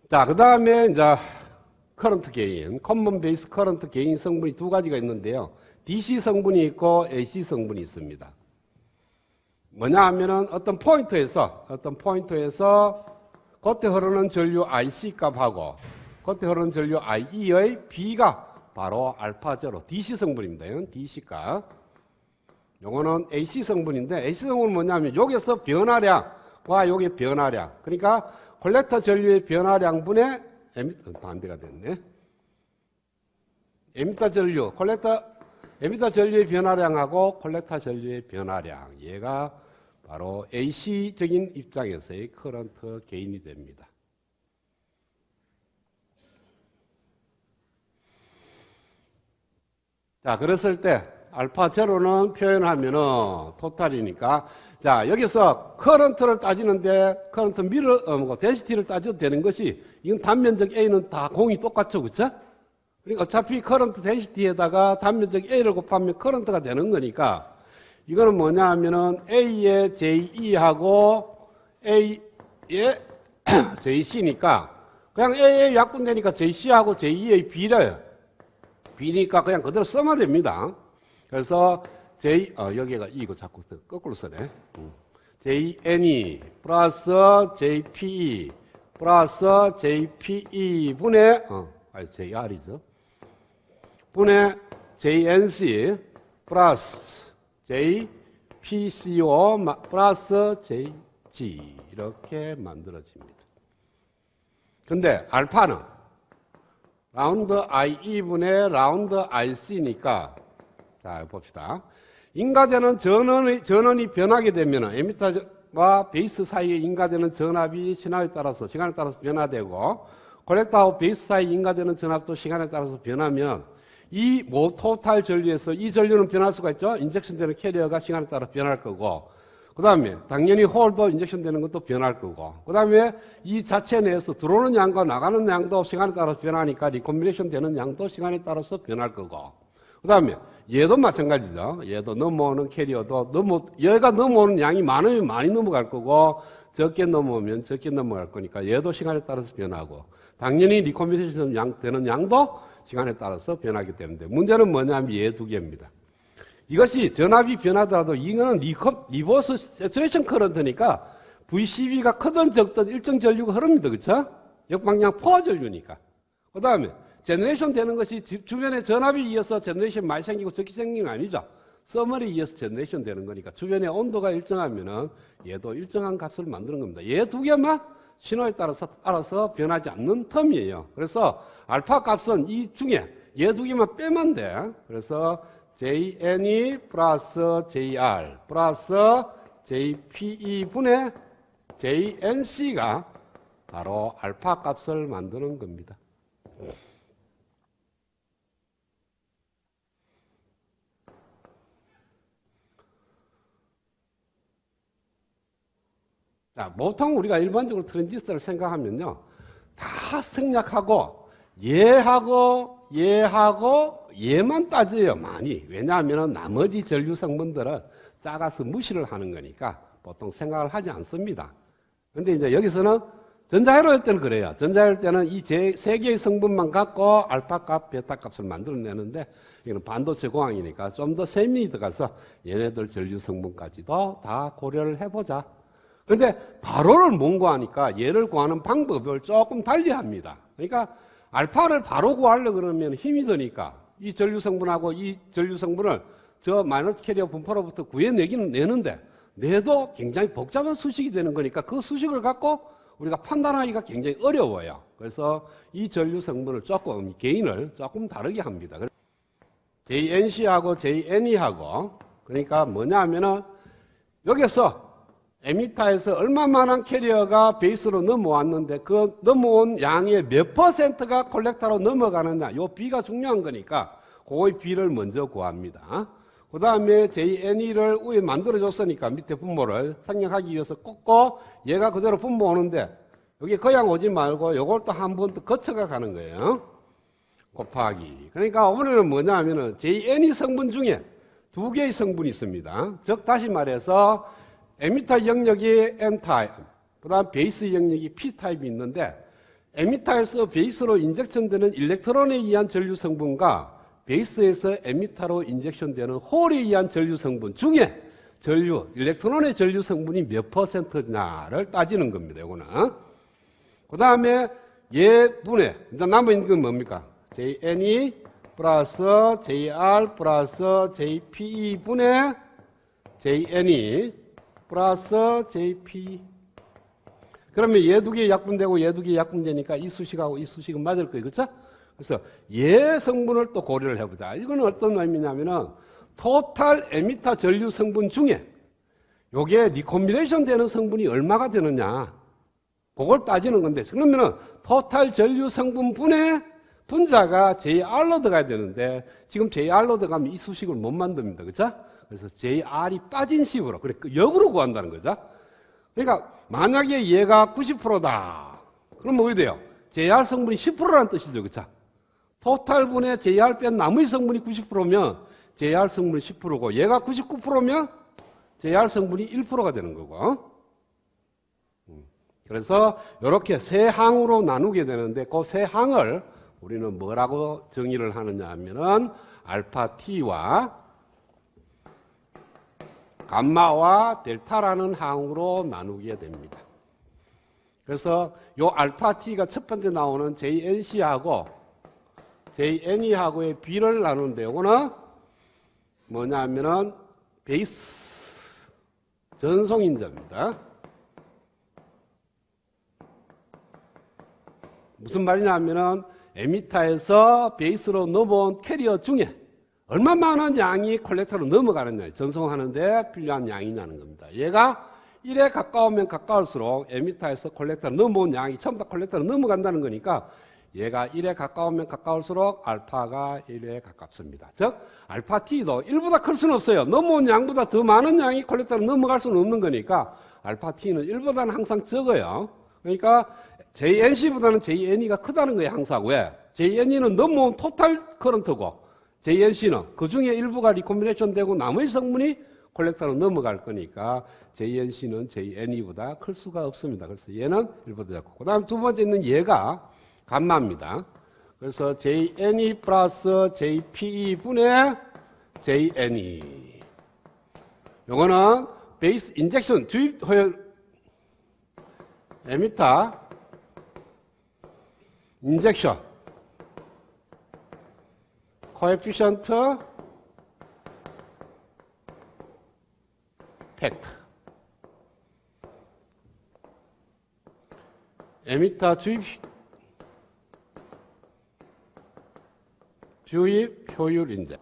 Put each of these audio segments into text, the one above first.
자, 그 다음에 이제 커런트 게인, 커먼 베이스 커런트 게인 성분이 두 가지가 있는데요. DC 성분이 있고 AC 성분이 있습니다. 뭐냐 하면은 어떤 포인트에서 겉에 흐르는 전류 IC 값하고 겉에 흐르는 전류 IE의 B가 바로 알파 제로 DC 성분입니다. 이건 DC 값. 요거는 AC 성분인데 AC 성분은 뭐냐면 여기서 변화량과 여기 변화량. 그러니까 콜렉터 전류의 변화량분의 반대가 됐네. 에미터 전류의 변화량하고 콜렉터 전류의 변화량. 얘가 바로 AC적인 입장에서의 커런트 게인이 됩니다. 자, 그랬을 때 알파 제로는 표현하면은 토탈이니까 자, 여기서 커런트를 따지는데 커런트 데시티를 따져도 되는 것이 이건 단면적 A는 다 공이 똑같죠. 그렇죠? 그러니까 어차피 커런트 데시티에다가 단면적 A를 곱하면 커런트가 되는 거니까 이거는 뭐냐 하면은 A의 JE하고 A의 JC니까 그냥 A의 약분되니까 JC하고 JE의 B니까 그냥 그대로 써면 됩니다. 그래서 여기가 E고 자꾸 거꾸로 쓰네. JNE 플러스 JPE 플러스 JPE 분의 JR이죠. 분의 JNC 플러스 JPCO 플러스 JG 이렇게 만들어집니다. 근데 알파는 라운드 IE분의 라운드 IC니까 자 봅시다. 인가되는 전원이 변하게 되면 에미터와 베이스 사이에 인가되는 전압이 시간에 따라서 변화되고 콜렉터하고 베이스 사이에 인가되는 전압도 시간에 따라서 변하면 이 토탈 전류에서 이 전류는 변할 수가 있죠. 인젝션 되는 캐리어가 시간에 따라 변할 거고 그 다음에 당연히 홀도 인젝션 되는 것도 변할 거고 그 다음에 이 자체 내에서 들어오는 양과 나가는 양도 시간에 따라서 변하니까 리콤비네이션 되는 양도 시간에 따라서 변할 거고 그 다음에 얘도 마찬가지죠. 얘도 넘어오는 캐리어도 얘가 넘어오는 양이 많으면 많이 넘어갈 거고 적게 넘어오면 적게 넘어갈 거니까 얘도 시간에 따라서 변하고 당연히 리콤비네이션 되는 양도 시간에 따라서 변하게 되는데 문제는 뭐냐면 얘 두 개입니다. 이것이 전압이 변하더라도 이거는 리버스 세츄레이션 커런트니까 VCB가 크든 적든 일정 전류가 흐릅니다. 그렇죠? 역방향 포화 전류니까. 그 다음에 제너레이션 되는 것이 주변에 전압이 이어서 제너레이션 많이 생기고 적게 생기는 건 아니죠. 서머리 이어서 제너레이션 되는 거니까 주변에 온도가 일정하면은 얘도 일정한 값을 만드는 겁니다. 얘 두 개만 신호에 따라서 알아서 변하지 않는 텀이에요. 그래서 알파 값은 이 중에 얘 두 개만 빼면 돼. 그래서 JNE 플러스 JR 플러스 JPE 분의 JNC가 바로 알파 값을 만드는 겁니다. 자, 보통 우리가 일반적으로 트랜지스터를 생각하면요. 다 생략하고 얘만 따져요. 많이. 왜냐하면 나머지 전류 성분들은 작아서 무시를 하는 거니까 보통 생각을 하지 않습니다. 근데 이제 여기서는 전자회로일 때는 그래요. 전자회로일 때는 이 세 개의 성분만 갖고 알파 값, 베타 값을 만들어내는데 이건 반도체 공학이니까 좀 더 세밀히 들어가서 얘네들 전류 성분까지도 다 고려를 해보자. 근데 바로를 못 구하니까 얘를 구하는 방법을 조금 달리 합니다. 그러니까 알파를 바로 구하려고 그러면 힘이 드니까 이 전류 성분하고 이 전류 성분을 저 마이너스 캐리어 분포로부터 구해내기는 내는데 내도 굉장히 복잡한 수식이 되는 거니까 그 수식을 갖고 우리가 판단하기가 굉장히 어려워요. 그래서 이 전류 성분을 게인을 조금 다르게 합니다. JNC하고 JNE하고 그러니까 뭐냐 하면은 여기서 에미터에서 얼마만한 캐리어가 베이스로 넘어왔는데 그 넘어온 양의 몇 퍼센트가 콜렉터로 넘어가느냐 요 B가 중요한 거니까 그거의 B를 먼저 구합니다. 그 다음에 JNE를 위에 만들어줬으니까 밑에 분모를 생략하기 위해서 꽂고 얘가 그대로 분모 오는데 여기 그냥 오지 말고 요걸 또 한 번 더 거쳐가 가는 거예요. 곱하기. 그러니까 오늘은 뭐냐 하면은 JNE 성분 중에 두 개의 성분이 있습니다. 즉 다시 말해서 에미터 영역이 N타입, 그 다음 베이스 영역이 P타입이 있는데 에미터에서 베이스로 인젝션되는 일렉트론에 의한 전류 성분과 베이스에서 에미터로 인젝션되는 홀에 의한 전류 성분 중에 일렉트론의 전류 성분이 몇 %냐를 따지는 겁니다. 이거는. 그 다음에 얘분의, 이제 남은 건 뭡니까? JNE 플러스 JR 플러스 JPE 분의 JNE 플러스 JP. 그러면 얘 두 개 약분되고 얘 두 개 약분되니까 이 수식하고 이 수식은 맞을 거예요. 그렇죠? 그래서 얘 성분을 또 고려를 해보자. 이거는 어떤 의미냐면은 토탈 에미터 전류 성분 중에 요게 리콤비네이션 되는 성분이 얼마가 되느냐. 그걸 따지는 건데, 그러면은 토탈 전류 성분분의 분자가 JR로 들어가야 되는데 지금 JR로 들어가면 이 수식을 못 만듭니다. 그렇죠? 그래서 JR이 빠진 식으로, 그래, 역으로 구한다는 거죠. 그러니까 만약에 얘가 90%다. 그러면 어떻게 돼요? JR 성분이 10%라는 뜻이죠. 그렇죠? 토탈분의 JR 뺀 나머지 성분이 90%면 JR 성분이 10%고 얘가 99%면 JR 성분이 1%가 되는 거고. 그래서 이렇게 세 항으로 나누게 되는데 그 세 항을 우리는 뭐라고 정의를 하느냐 하면은 알파 T와 감마와 델타라는 항으로 나누게 됩니다. 그래서 요 알파 T가 첫 번째 나오는 JNC하고 JNE하고의 비를 나누는데 요거는 뭐냐 하면은 베이스 전송인자입니다. 무슨 말이냐 하면은 에미터에서 베이스로 넘어온 캐리어 중에 얼마만한 양이 콜렉터로 넘어가느냐, 전송하는데 필요한 양이냐는 겁니다. 얘가 1에 가까우면 가까울수록 에미터에서 콜렉터로 넘어온 양이 전부 다 콜렉터로 넘어간다는 거니까 얘가 1에 가까우면 가까울수록 알파가 1에 가깝습니다. 즉 알파 T도 1보다 클 수는 없어요. 넘어온 양보다 더 많은 양이 콜렉터로 넘어갈 수는 없는 거니까 알파 T는 1보다는 항상 적어요. 그러니까 JNC보다는 JNE가 크다는 거예요. 항상. 왜? JNE는 넘어온 토탈 커런트고 JNC는 그 중에 일부가 리콤비네이션 되고 나머지 성분이 콜렉터로 넘어갈 거니까 JNC는 JNE보다 클 수가 없습니다. 그래서 얘는 1보다 작고. 그 다음 두 번째 있는 얘가 감마입니다. 그래서 JNE 플러스 JPE 분의 JNE. 요거는 베이스 인젝션 주입 호열 에미터 인젝션 코에피션트 팩트 에미터 주입 효율 인자.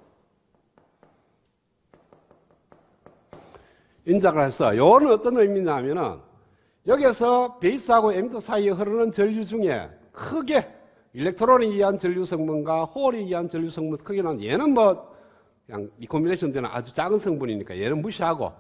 인자를 해서 요거는 어떤 의미냐면은 여기서 베이스하고 에미터 사이에 흐르는 전류 중에 크게 일렉트론에 의한 전류 성분과 홀에 의한 전류 성분 크게 나는 얘는 뭐 그냥 리콤비네이션 되는 아주 작은 성분이니까 얘는 무시하고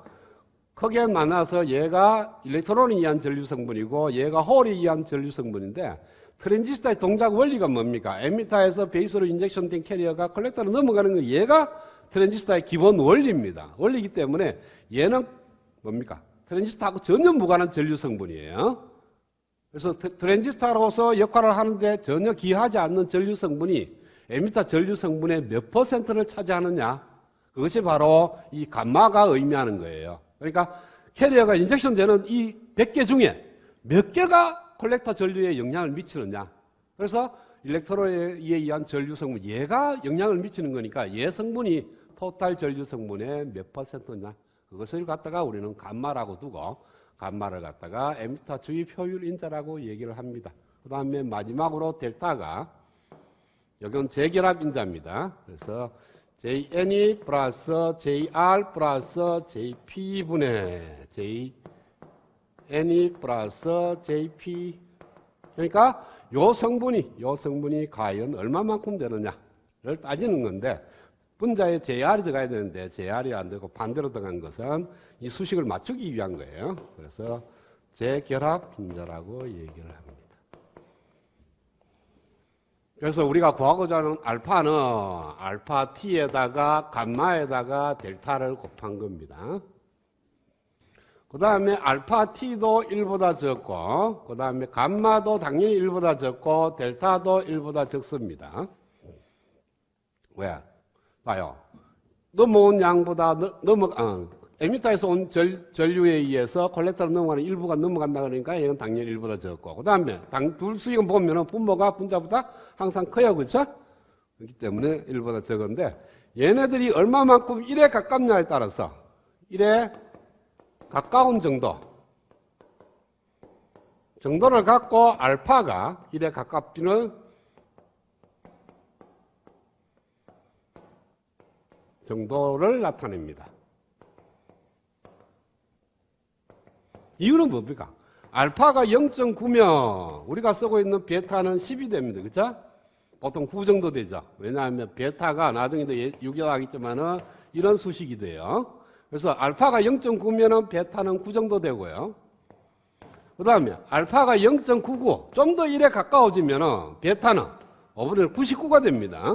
크게 나눠서 얘가 일렉트론에 의한 전류 성분이고 얘가 홀에 의한 전류 성분인데 트랜지스터의 동작 원리가 뭡니까? 에미터에서 베이스로 인젝션된 캐리어가 컬렉터로 넘어가는 건 얘가 트랜지스터의 기본 원리입니다. 원리이기 때문에 얘는 뭡니까? 트랜지스터하고 전혀 무관한 전류 성분이에요. 그래서 트랜지스터로서 역할을 하는데 전혀 기하지 않는 전류 성분이 에미터 전류 성분의 몇 %를 차지하느냐? 그것이 바로 이 감마가 의미하는 거예요. 그러니까 캐리어가 인젝션 되는 이 100개 중에 몇 개가 콜렉터 전류에 영향을 미치느냐? 그래서 일렉트론에 의한 전류 성분, 얘가 영향을 미치는 거니까 얘 성분이 토탈 전류 성분의 몇 %냐? 그것을 갖다가 우리는 감마라고 두고 감마를 갖다가 에미터 주입 효율 인자라고 얘기를 합니다. 그 다음에 마지막으로 델타가 여기는 재결합 인자입니다. 그래서 JNE 플러스 JR 플러스 JP분의 JNE 플러스 JP. 그러니까 요 성분이 과연 얼마만큼 되느냐를 따지는 건데 분자에 JR이 들어가야 되는데 JR이 안 되고 반대로 들어간 것은 이 수식을 맞추기 위한 거예요. 그래서 재결합 인자라고 얘기를 합니다. 그래서 우리가 구하고자 하는 알파는 알파 T에다가 감마에다가 델타를 곱한 겁니다. 그 다음에 알파 t도 1보다 적고, 그 다음에 감마도 당연히 1보다 적고, 델타도 1보다 적습니다. 왜? 봐요. 넘어온 양보다 에미터에서 온 전류에 의해서 콜렉터로 넘어가는 일부가 넘어간다 그러니까 이건 당연히 1보다 적고, 그 다음에 둘 수익은 보면은 분모가 분자보다 항상 커요. 그렇죠? 그렇기 때문에 1보다 적은데, 얘네들이 얼마만큼 1에 가깝냐에 따라서 1에 가까운 정도를 갖고 알파가 1에 가깝지는 정도를 나타냅니다. 이유는 뭡니까? 알파가 0.9면 우리가 쓰고 있는 베타는 10이 됩니다. 그렇죠? 보통 9 정도 되죠. 왜냐하면 베타가 나중에도 유기하겠지만은 이런 수식이 돼요. 그래서 알파가 0.9면은 베타는 9 정도 되고요. 그 다음에 알파가 0.99, 좀 더 1에 가까워지면은 베타는 5분의 99가 됩니다.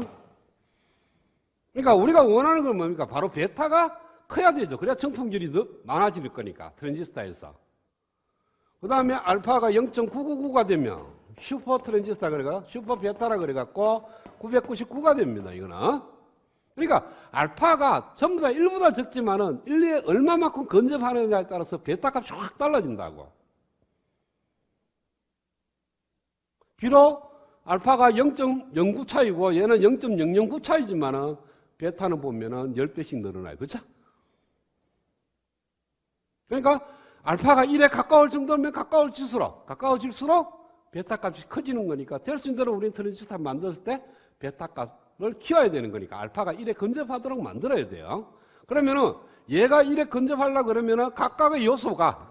그러니까 우리가 원하는 건 뭡니까? 바로 베타가 커야 되죠. 그래야 정품질이 더 많아질 거니까, 트랜지스터에서. 그 다음에 알파가 0.999가 되면 슈퍼 트랜지스터 그래가 슈퍼 베타라 그래갖고 999가 됩니다. 이거는. 그러니까 알파가 전부 다 1보다 적지만은 1에 얼마만큼 근접하느냐에 따라서 베타 값이 확 달라진다고. 비록 알파가 0.09 차이고 얘는 0.009 차이지만은 베타는 보면은 10배씩 늘어나요. 그렇죠? 그러니까 알파가 1에 가까울 정도면 가까워질수록 베타 값이 커지는 거니까 될 수 있는 대로 우리는 트랜지스터 만들 때 베타 값을 키워야 되는 거니까 알파가 1에 근접하도록 만들어야 돼요. 그러면은 얘가 1에 근접하려고 그러면은 각각의 요소가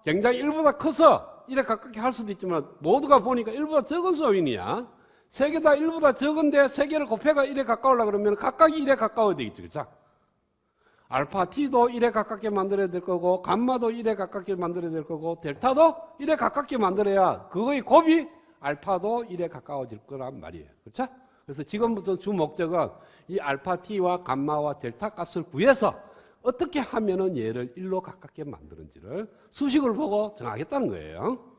굉장히 1보다 커서 1에 가깝게 할 수도 있지만 모두가 보니까 1보다 적은 소인이야. 세 개 다 1보다 적은데 세 개를 곱해가 1에 가까우려고 그러면 각각이 1에 가까워야 되겠죠. 그렇죠? 알파 t도 1에 가깝게 만들어야 될 거고, 감마도 1에 가깝게 만들어야 될 거고, 델타도 1에 가깝게 만들어야 그거의 곱이 알파도 1에 가까워질 거란 말이에요. 그렇죠? 그래서 지금부터 주 목적은 이 알파 t와 감마와 델타 값을 구해서 어떻게 하면은 얘를 1로 가깝게 만드는지를 수식을 보고 정하겠다는 거예요.